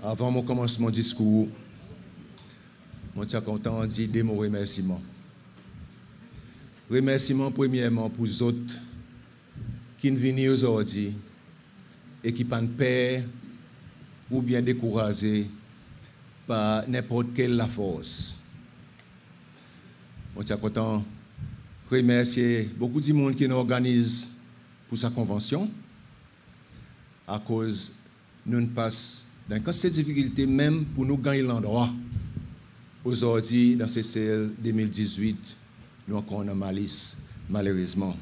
Avant mon commencement discours, je suis content de dire des mots remerciements. Remerciements premièrement pour les autres qui viennent aujourd'hui et qui ne sont pas ou bien découragés par n'importe quelle la force. Je suis content de remercier beaucoup de monde qui nous organise pour sa convention à cause nous passons dans ces difficultés même pour nous gagner l'endroit. Aujourd'hui, dans CCL 2018, nous avons une malice, malheureusement.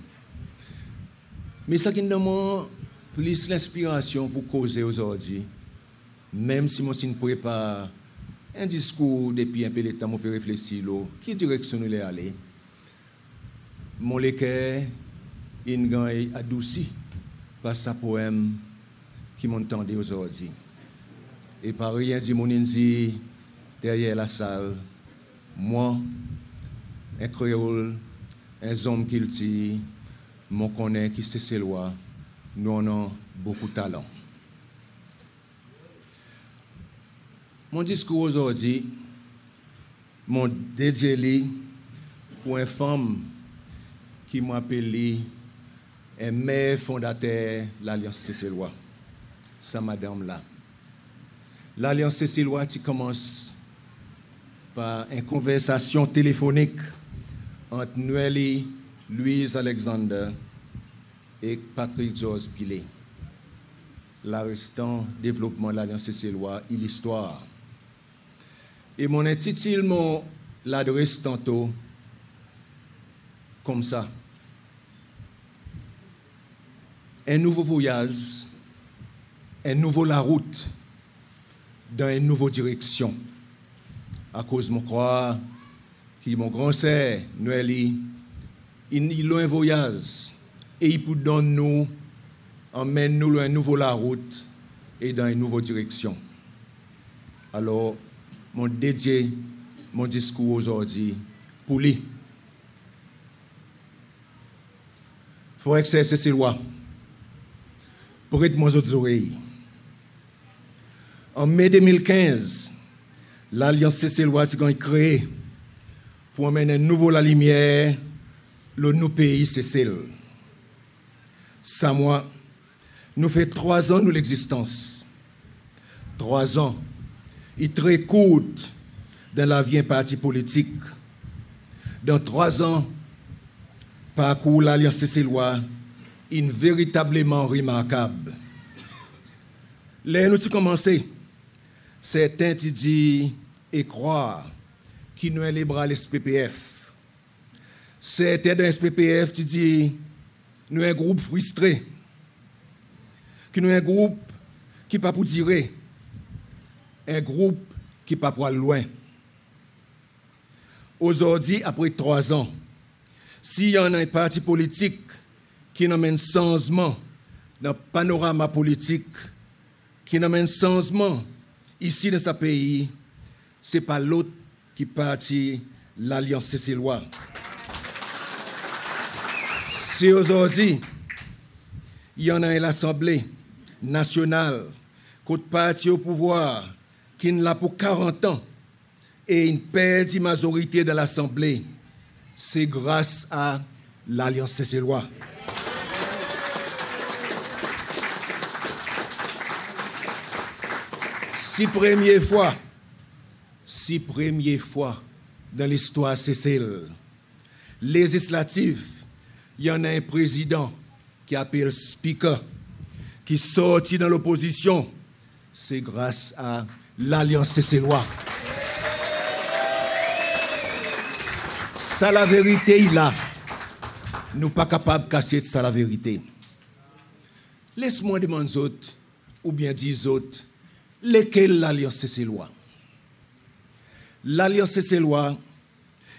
Mais ça qui nous demande plus l'inspiration pour causer aujourd'hui, même si je prépare un discours depuis un peu de temps, je peux réfléchir qui direction nous allons aller. Mon cœur est adouci par sa poème qui m'entendait aujourd'hui. Et par rien dit mon dit derrière la salle, moi, un créole, un homme qui dit, mon connaît qui sait ses lois, nous avons beaucoup de talent. Mon discours aujourd'hui, mon dédié pour une femme qui m'a appelé un maire fondateur de l'Alliance Cécillois. Ça, madame là. L'Alliance Cécillois qui commence par une conversation téléphonique entre Noélie, Louise Alexander et Patrick George Pilet. L'arrestant développement de l'Alliance Cécillois et l'histoire. Et mon intitule l'adresse tantôt comme ça. Un nouveau voyage, un nouveau la route dans une nouvelle direction. À cause de mon croix, qui mon grand sœur, Noélie, il a un voyage et il peut donner nous, emmène nous un nouveau la route et dans une nouvelle direction. Alors, mon dédié mon discours aujourd'hui pour lui. Frère Cécillois, pour être mon autres oreilles. En mai 2015, l'Alliance Cécillois a été créée pour amener une nouvelle lumière le nouveau pays Cécile. Ça, moi, nous fait 3 ans de l'existence. 3 ans. Il très court dans la vie d'un parti politique. Dans 3 ans, parcours l'Alliance Cécillois est véritablement remarquable. Là, nous avons commencé. Certains te disent et croire qui nous est les bras les SPPF. Certains dans SPPF te disent nous un groupe frustré, qui nous un groupe qui pas pour tirer, un groupe qui pas pour aller loin. Aujourd'hui, après 3 ans, s'il y en a un parti politique qui amène changement dans le panorama politique, qui amène changement ici dans ce pays, ce n'est pas l'autre qui partit l'Alliance Cécillois. Si aujourd'hui, il y en a l'Assemblée nationale, côté parti au pouvoir, qui ne l'a pour 40 ans, et une perte de majorité dans l'Assemblée, c'est grâce à l'Alliance Cécillois. Si première fois dans l'histoire Cécile, législative, il y en a un président qui appelle Speaker, qui sortit dans l'opposition, c'est grâce à l'Alliance Cécillois. Ça, la vérité, il a. Nous pas capables de cacher ça, la vérité. Laisse-moi demander aux autres, ou bien dire aux autres, lesquels l'Alliance Cécillois. L'Alliance Cécillois,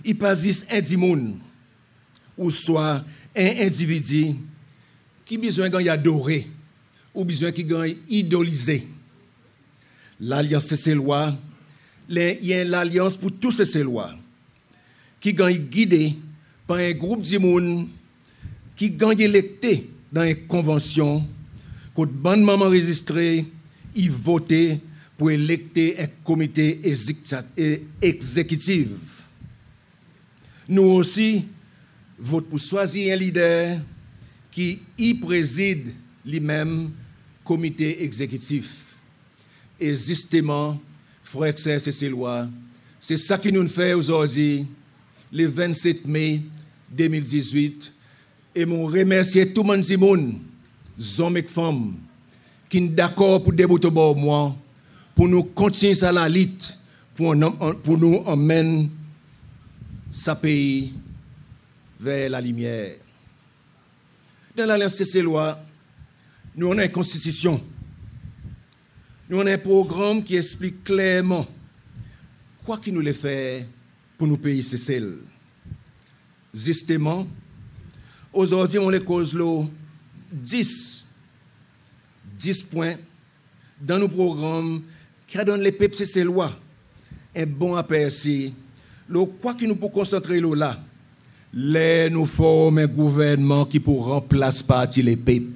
il pas juste un dimoun, ou soit un individu qui besoin d'y adorer, ou besoin qui gagne idoliser. L'Alliance Cécillois, il y a l'alliance pour tous ces Cécillois, qui gagne guidé par un groupe de monde qui gagne électé dans une convention, que bande maman enregistrée, ils votaient pour électer un comité exécutif. Nous aussi votons pour choisir un leader qui y préside lui-même comité exécutif. Et justement, frères et sœurs, c'est ça qui nous fait aujourd'hui, le 27 mai 2018. Et je remercie tout le monde, hommes et femmes, qui sont d'accord pour débuter pour moi, pour nous continuer à la lutte, pour nous emmener ce pays vers la lumière. Dans l'Alliance CC-Loi, nous avons une constitution. Nous avons un programme qui explique clairement quoi qu'il nous le fait pour nous pays CC. Justement, aujourd'hui, on les cause 10 points dans nos programmes qui donnent les peuples CC-Loi un bon aperçu. Quoi qu'il nous peut concentrer là, les nous former un gouvernement qui pour remplacer parti les peuples.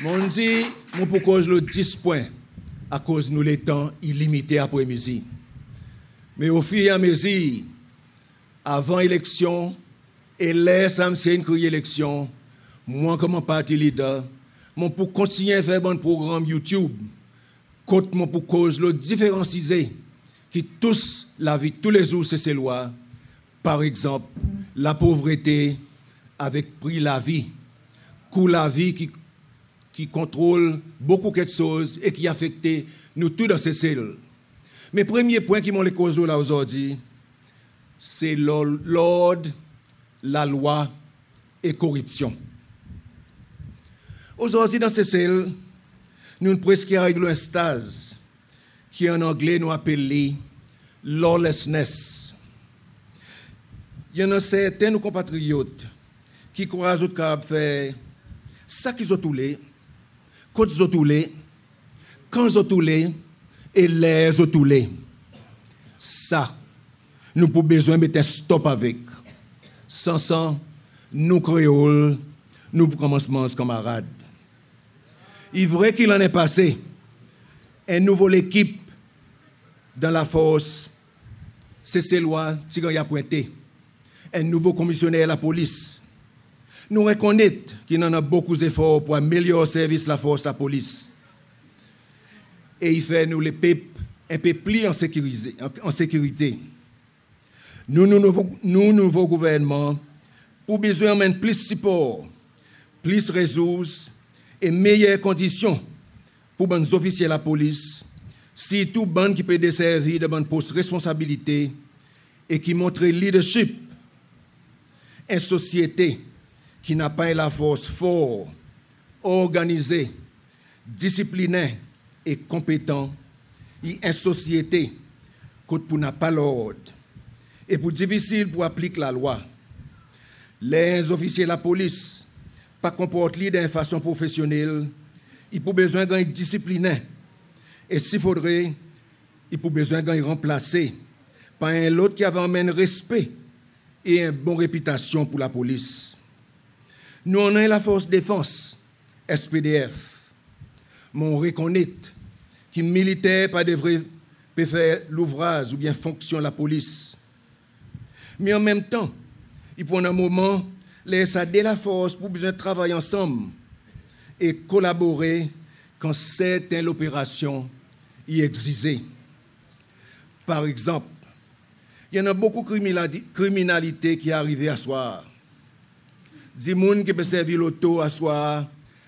Mon dit, mon pour cause le 10 points à cause nous les temps illimités après-midi. Mais au fur et à mesure, avant l'élection, et là, ça me c'est une élection, moi comme parti leader, mon pour continuer à faire un programme YouTube, contre mon pour cause le différencier qui touche la vie tous les jours, c'est ces lois. Par exemple, la pauvreté avec prix la vie, coût la vie qui contrôle beaucoup de choses et qui affecte nous tous dans ces cellules. Mes premiers points qui m'ont les causes là aujourd'hui, c'est l'ordre, la loi et corruption. Aujourd'hui, dans ces cellules, nous presque réglons un stage qui en anglais nous appelle lawlessness. Il y en a certains de nos compatriotes qui croient qu'ils peuvent faire ça qu'ils ont toulé, quand ils ont toulé, quand ils ont toulé et les ont toulé. Ça, nous avons besoin de mettre un stop avec. Sans ça, nous créoles, nous commençons camarades. Il est vrai qu'il en est passé une nouvelle équipe dans la force, c'est loi qui a pointé, un nouveau commissionnaire à la police. Nous reconnaissons qu'il en a beaucoup d'efforts pour améliorer le service de la force de la police. Et il fait nous les peuples un peu plus en sécurité. Nous, nouveau gouvernement, pour besoin de plus de support, plus de ressources et meilleures conditions pour les officiers de la police, surtout les qui peuvent desservir de bonnes postes de responsabilité et qui montrent leadership. Une société qui n'a pas la force forte, organisée, disciplinée et compétente, et une société qui n'a pas l'ordre et pour difficile pour appliquer la loi. Les officiers de la police pas comportent de façon professionnelle, ils ont besoin d'être disciplinés. Et s'il faudrait, ils ont besoin d'être remplacés par un autre qui avait un respect et une bonne réputation pour la police. Nous en avons la force défense, SPDF. Mais on reconnaît qu'un militaire pas devrait faire l'ouvrage ou bien fonction de la police. Mais en même temps, il prend un moment, laisser de la force pour besoin de travailler ensemble et collaborer quand certaines opérations y existent. Par exemple, il y en a beaucoup de criminalité qui arrivent à soir. Des gens qui peuvent servir l'auto à soir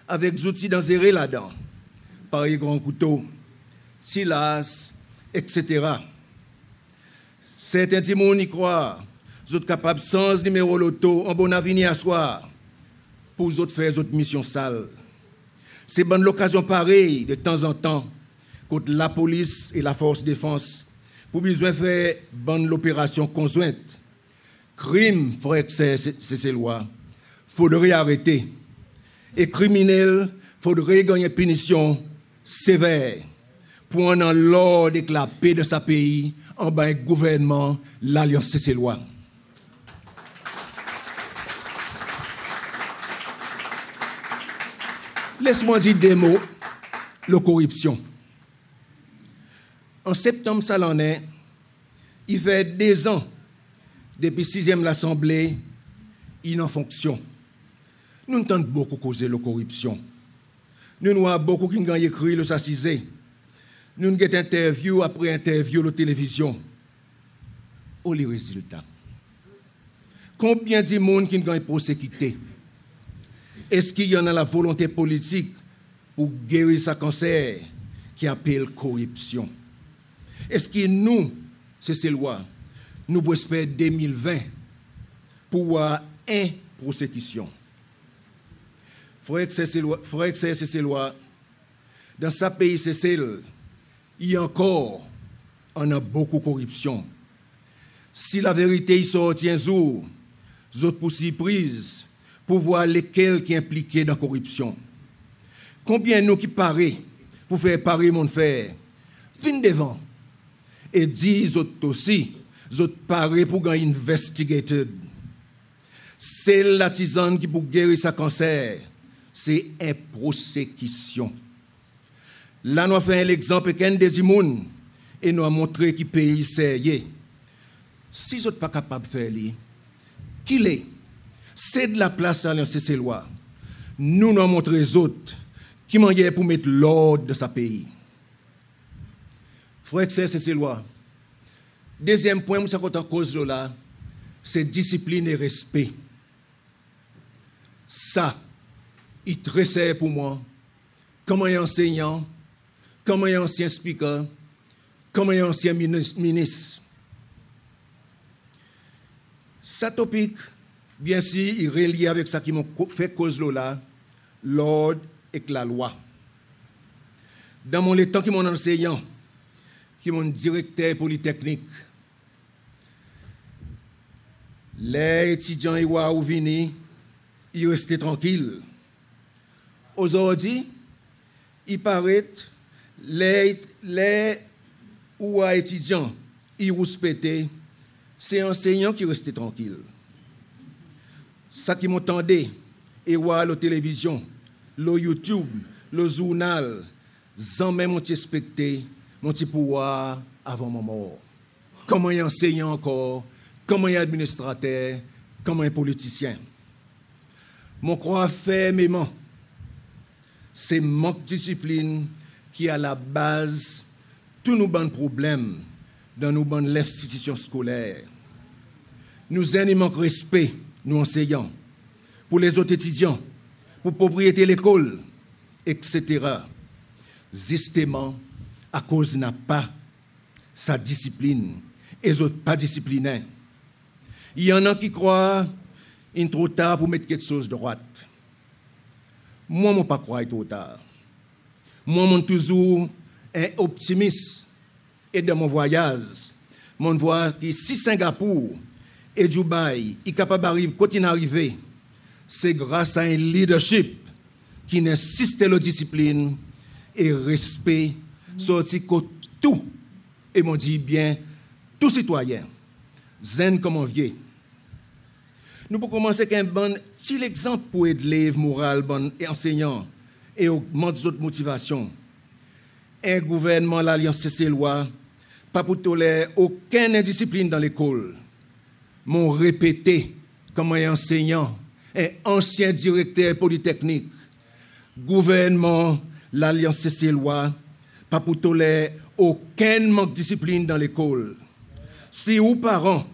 avec des outils dangereux là-dedans, par les grands couteaux, silas, etc. Certains gens y croient. Vous êtes capables sans numéro l'auto en bon avenir à soir pour vous faire votre mission sale. C'est bonne l'occasion pareille de temps en temps contre la police et la force de défense pour besoin faire bonne l'opération conjointe. Crime, frère, c'est ces lois. Faudrait arrêter. Et criminel, faudrait gagner punition sévère pour en l'ordre et la paix de sa pays en bas un gouvernement, l'Alliance CC-Loi. Laisse-moi dire des mots, la corruption. En septembre, ça l'en est, il fait 2 ans, depuis 6e l'Assemblée, il est en fonction. Nous entendons beaucoup causer la corruption. Nous avons beaucoup qui ont écrit le s'assiser. Nous avons interview après interview la télévision. Oh, les résultats. Combien de monde qui ont été prosécutés? Est-ce qu'il y en a la volonté politique pour guérir ce cancer qui appelle corruption? Est-ce que nous, c'est ces lois, nous pouvons espérer 2020 pour avoir une prosécution? Frère, c'est ces lois. Dans ce pays, c'est celle, il y a encore, on a beaucoup de corruption. Si la vérité sort un jour, les autres pour surprise, pour voir lesquels qui sont impliqués dans la corruption. Combien nous qui paraît pour faire parer mon frère, fin devant, et disent autres aussi, les autres paraît pour gagner investigated. C'est la tisane qui pour guérir sa cancer, c'est une prosécution. Là, nous avons fait l'exemple qu'un des immunes et nous avons montré qui pays sérieux. Si vous n'êtes pas capable de faire ça, qu'il est, c'est de la place à lancer ces lois. Nous avons montré les autres qui manquent pour mettre l'ordre de ce pays. Il faut exercer ces lois. Deuxième point, c'est qu'on cause de là, c'est discipline et respect. Ça, il très sert pour moi, comme un enseignant, comme un ancien speaker, comme un ancien ministre. Ça topic, bien sûr, il est relié avec ça qui m'a fait cause là, l'ordre et la loi. Dans mon temps qui mon enseignant, qui mon directeur polytechnique, les étudiants ils venus, ils restaient tranquilles. Aujourd'hui, il paraît les étudiants ils respectaient, c'est enseignants qui restaient tranquilles. Ça qui m'entendait, et voir la télévision, le YouTube, le journal, jamais m'ont respecté, mon petit pouvoir avant ma mort. Comment un enseignant encore, comment un administrateur, comment un politicien. Mon croix fermement, c'est manque de discipline qui est à la base de tous nos bons problèmes dans nos bonnes institutions scolaires. Nous avons manque de respect, nous enseignants, pour les autres étudiants, pour propriété de l'école, etc. Justement, à cause n'a pas sa discipline et les autres pas disciplinés. Il y en a qui croient qu'il est trop tard pour mettre quelque chose de droite. Moi, je ne pas croire trop tard. Moi, je suis toujours un optimiste. Et dans mon voyage, je vois que si Singapour et Dubaï sont capables d'arriver, continuer à arriver, c'est grâce à un leadership qui insiste sur la discipline et respect, sorti que tout, et m'ont dit bien, tout citoyen, zen comme un vieux. Nous pouvons commencer avec un petit exemple pour aider l'élève moral, bon et enseignant, et augmenter d'autres motivations. Un gouvernement, l'Alliance CC-Loi, pas pour tolérer aucune indiscipline dans l'école. M'ont répété comme un enseignant, un ancien directeur polytechnique. Gouvernement, l'Alliance CC-Loi, pas pour tolérer aucun manque de discipline dans l'école. Si vous parents,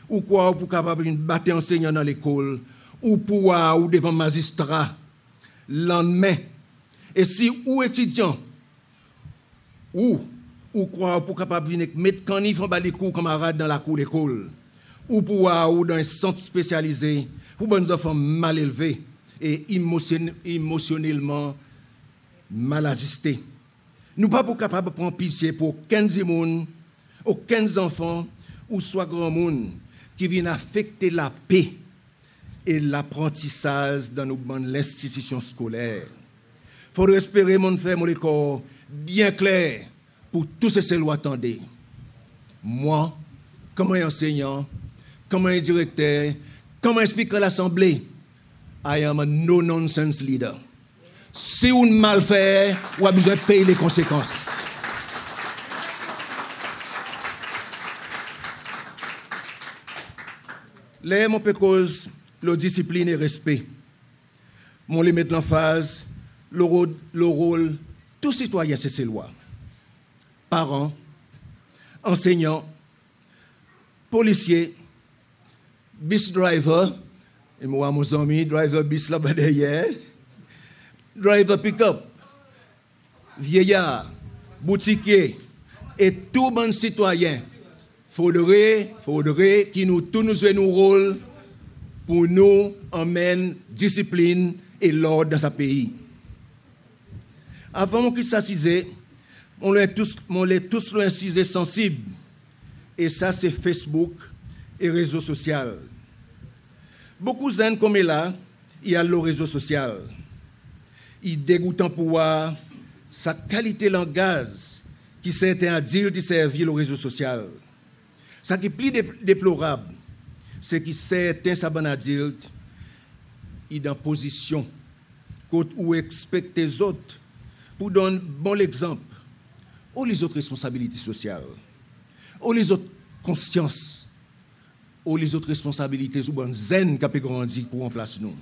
ou quoi, pour capable de battre enseignant dans l'école, ou pour ou devant magistrat, lendemain, et si ou étudiant, ou quoi, pour capable de mettre canif en bas des cours camarades dans la cour d'école, ou pour ou dans un centre spécialisé, pour bonnes enfants mal élevés et émotionnellement mal assistés. Nous pas pour capable de prendre pitié pour 15 monde, aucun enfant, ou soit grand monde, qui viennent affecter la paix et l'apprentissage dans nos bonnes institutions scolaires. Il faudrait espérer, mon frère, mon corps, bien clair pour tous ces lois attendez. Moi, comme un enseignant, comme un directeur, comme un speaker de l'Assemblée, I am a no-nonsense leader. Si on mal fait, on a besoin de payer les conséquences. Les mon peu cause la discipline et respect. Mon les mettre en phase, le rôle, tout citoyen, c'est ses lois. Parents, enseignants, policiers, bus driver, et moi, mon ami, driver bus là-bas derrière, driver pick-up, vieillard, boutiquier, et tout bon citoyen. Faudrait qui nous tous nous jouent nos rôles pour nous emmèner discipline et l'ordre dans ce pays. Avant qu'on s'assise, on les tous incisés sensibles. Et ça, c'est Facebook et réseaux sociaux. Beaucoup de gens comme là, il y a le réseau social. Il dégoûte en pouvoir sa qualité langage qui s'était à dire de servir le réseau social. Ce qui est plus déplorable, c'est que certains sabanadilles, ils sont en position où expectent les autres pour donner bon exemple, ou les autres responsabilités sociales, ou les autres consciences, ou les autres responsabilités ou bonnes zen qui ont grandi pour remplacer nous.